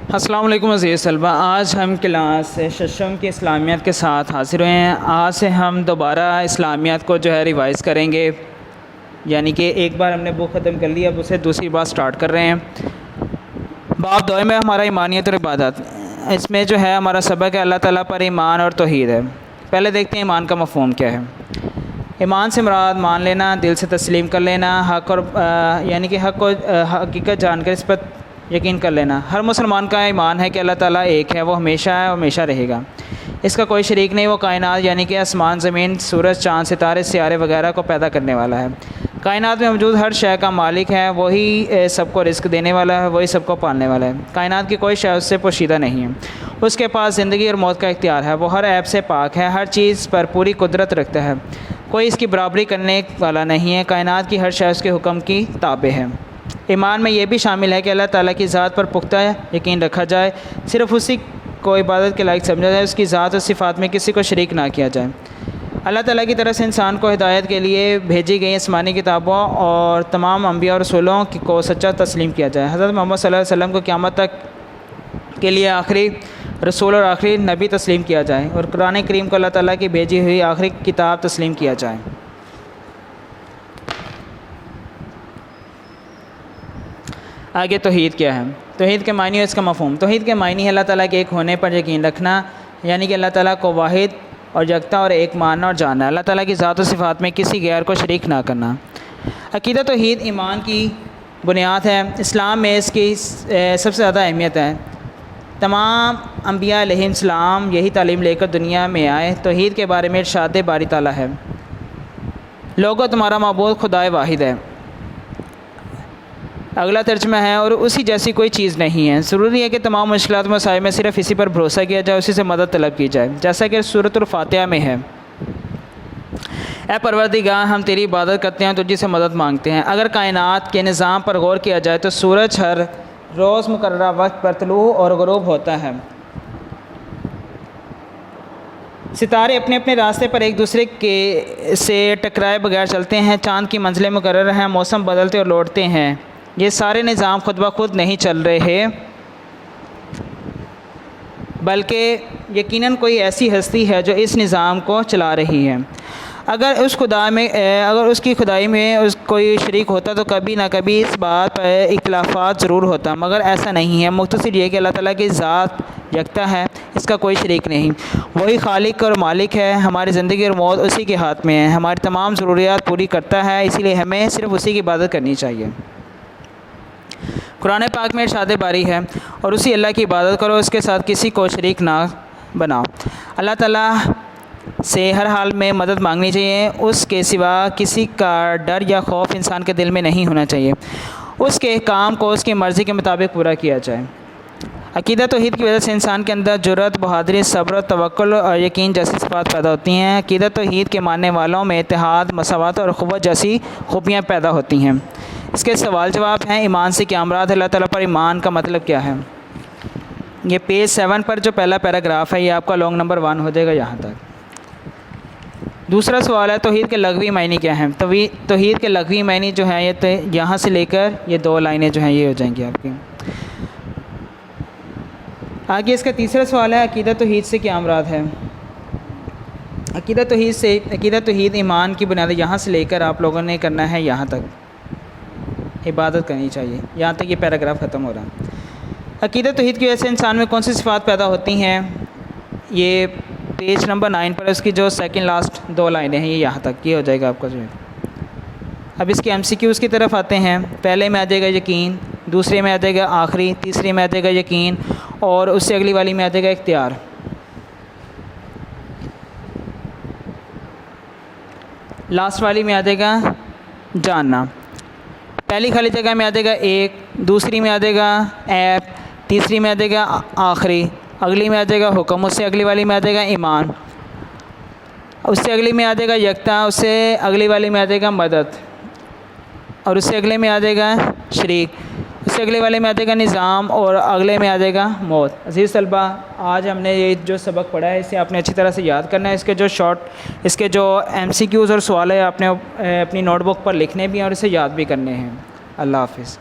السلام علیکم عزیز طلبہ، آج ہم کلاس ششم کی اسلامیات کے ساتھ حاضر ہوئے ہیں۔ آج سے ہم دوبارہ اسلامیات کو ریوائز کریں گے، یعنی کہ ایک بار ہم نے بک ختم کر لی، اب اسے دوسری بار سٹارٹ کر رہے ہیں۔ باب 2 میں ہمارا ایمانیت اور عبادت، اس میں ہمارا سبق ہے اللہ تعالیٰ پر ایمان اور توحید ہے۔ پہلے دیکھتے ہیں ایمان کا مفہوم کیا ہے۔ ایمان سے مراد مان لینا، دل سے تسلیم کر لینا، حق اور یعنی کہ حق و حقیقت جان کر اس پر یقین کر لینا۔ ہر مسلمان کا ایمان ہے کہ اللہ تعالیٰ ایک ہے، وہ ہمیشہ ہے اور ہمیشہ رہے گا، اس کا کوئی شریک نہیں۔ وہ کائنات یعنی کہ آسمان، زمین، سورج، چاند، ستارے، سیارے وغیرہ کو پیدا کرنے والا ہے۔ کائنات میں موجود ہر شے کا مالک ہے، وہی سب کو رزق دینے والا ہے، وہی سب کو پالنے والا ہے۔ کائنات کی کوئی شے اس سے پوشیدہ نہیں ہے، اس کے پاس زندگی اور موت کا اختیار ہے، وہ ہر عیب سے پاک ہے، ہر چیز پر پوری قدرت رکھتا ہے، کوئی اس کی برابری کرنے والا نہیں ہے۔ کائنات کی ہر شے اس کے حکم کی تابع ہے۔ ایمان میں یہ بھی شامل ہے کہ اللہ تعالیٰ کی ذات پر پختہ یقین رکھا جائے، صرف اسی کو عبادت کے لائق سمجھا جائے، اس کی ذات اور صفات میں کسی کو شریک نہ کیا جائے۔ اللہ تعالیٰ کی طرف سے انسان کو ہدایت کے لیے بھیجی گئی آسمانی کتابوں اور تمام انبیاء اور رسولوں کو سچا تسلیم کیا جائے۔ حضرت محمد صلی اللہ علیہ وسلم کو قیامت تک کے لیے آخری رسول اور آخری نبی تسلیم کیا جائے، اور قرآن کریم کو اللہ تعالیٰ کی بھیجی ہوئی آخری کتاب تسلیم کیا جائے۔ آگے توحید کیا ہے؟ توحید کے معنی اور اس کا مفہوم۔ توحید کے معنی ہے اللہ تعالیٰ کے ایک ہونے پر یقین رکھنا، یعنی کہ اللہ تعالیٰ کو واحد اور یکتا اور ایک ماننا اور جاننا، اللہ تعالیٰ کی ذات و صفات میں کسی غیر کو شریک نہ کرنا۔ عقیدہ توحید ایمان کی بنیاد ہے، اسلام میں اس کی سب سے زیادہ اہمیت ہے۔ تمام انبیاء علیہ السلام یہی تعلیم لے کر دنیا میں آئے۔ توحید کے بارے میں ارشاد باری تعالیٰ ہے، لوگوں تمہارا معبود خدائے واحد ہے۔ اگلا ترجمہ ہے، اور اسی جیسی کوئی چیز نہیں ہے۔ ضروری ہے کہ تمام مشکلات و مسائل میں صرف اسی پر بھروسہ کیا جائے، اسی سے مدد طلب کی جائے، جیسا کہ سورۃ الفاتحہ میں ہے، اے پروردگار ہم تیری عبادت کرتے ہیں، تجھی سے مدد مانگتے ہیں۔ اگر کائنات کے نظام پر غور کیا جائے تو سورج ہر روز مقررہ وقت پر طلوع اور غروب ہوتا ہے، ستارے اپنے اپنے راستے پر ایک دوسرے سے ٹکرائے بغیر چلتے ہیں، چاند کی منزلیں مقرر ہیں، موسم بدلتے اور لوٹتے ہیں۔ یہ سارے نظام خود بخود نہیں چل رہے، بلکہ یقیناً کوئی ایسی ہستی ہے جو اس نظام کو چلا رہی ہے۔ اگر اس کی خدائی میں کوئی شریک ہوتا تو کبھی نہ کبھی اس بات پر اختلافات ضرور ہوتا، مگر ایسا نہیں ہے۔ مختصر یہ کہ اللہ تعالیٰ کی ذات یکتا ہے، اس کا کوئی شریک نہیں، وہی خالق اور مالک ہے، ہماری زندگی اور موت اسی کے ہاتھ میں ہے، ہماری تمام ضروریات پوری کرتا ہے، اسی لیے ہمیں صرف اسی کی عبادت کرنی چاہیے۔ قرآن پاک میں ارشاد باری ہے، اور اسی اللہ کی عبادت کرو، اس کے ساتھ کسی کو شریک نہ بناؤ۔ اللہ تعالیٰ سے ہر حال میں مدد مانگنی چاہیے، اس کے سوا کسی کا ڈر یا خوف انسان کے دل میں نہیں ہونا چاہیے، اس کے کام کو اس کی مرضی کے مطابق پورا کیا جائے۔ عقیدہ توحید کی وجہ سے انسان کے اندر جرأت، بہادری، صبر، توکل اور یقین جیسی صفات پیدا ہوتی ہیں۔ عقیدہ توحید کے ماننے والوں میں اتحاد، مساوات اور اخوت جیسی خوبیاں پیدا ہوتی ہیں۔ اس کے سوال جواب ہیں۔ ایمان سے کیا مراد ہے؟ اللہ تعالیٰ پر ایمان کا مطلب کیا ہے؟ یہ پیج 7 پر جو پہلا پیراگراف ہے، یہ آپ کا لانگ نمبر 1 ہو جائے گا یہاں تک۔ دوسرا سوال ہے، توحید کے لغوی معنی کیا ہیں؟ توحید کے لغوی معنی جو ہیں، یہ یہاں سے لے کر یہ 2 لائنیں جو ہیں یہ ہو جائیں گی آپ کی۔ آگے اس کا تیسرا سوال ہے، عقیدہ توحید سے کیا مراد ہے؟ عقیدہ توحید ایمان کی بنیاد یہاں سے لے کر آپ لوگوں نے کرنا ہے یہاں تک، عبادت کرنی چاہیے، یہاں تک یہ پیراگراف ختم ہو رہا ہے۔ عقیدہ توحید کی وجہ سے انسان میں کون سی صفات پیدا ہوتی ہیں؟ یہ پیج نمبر 9 پر اس کی جو سیکنڈ لاسٹ 2 لائنیں ہیں، یہ یہاں تک یہ ہو جائے گا آپ کا جو ہے۔ اب اس کے MCQs کی طرف آتے ہیں۔ پہلے میں آ جائے گا یقین، دوسرے میں آ جائے گا آخری، تیسرے میں آ جائے گا یقین، اور اس سے اگلی والی میں آ جائے گا اختیار۔ لاسٹ والی میں آ جائے گا جاننا۔ پہلی خالی جگہ میں آ جائے گا ایک، دوسری میں آ جائے گا عیب، تیسری میں آ جائے گا آخری، اگلی میں آ جائے گا حکم، اس سے اگلی والی میں آ جائے گا ایمان، اس سے اگلی میں آ جائے گا یکتا، اس سے اگلی والی میں آ جائے گا مدد، اور اس سے اگلے میں آ جائے گا شریک، اس سے اگلے والے میں آ جائے گا نظام، اور اگلے میں آ جائے گا موت۔ عزیز طلبہ، آج ہم نے یہ جو سبق پڑھا ہے اسے آپ نے اچھی طرح سے یاد کرنا ہے۔ اس کے جو MCQs اور سوال ہے آپ نے اپنی نوٹ بک پر لکھنے بھی ہیں اور اسے یاد بھی کرنے ہیں۔ اللہ حافظ۔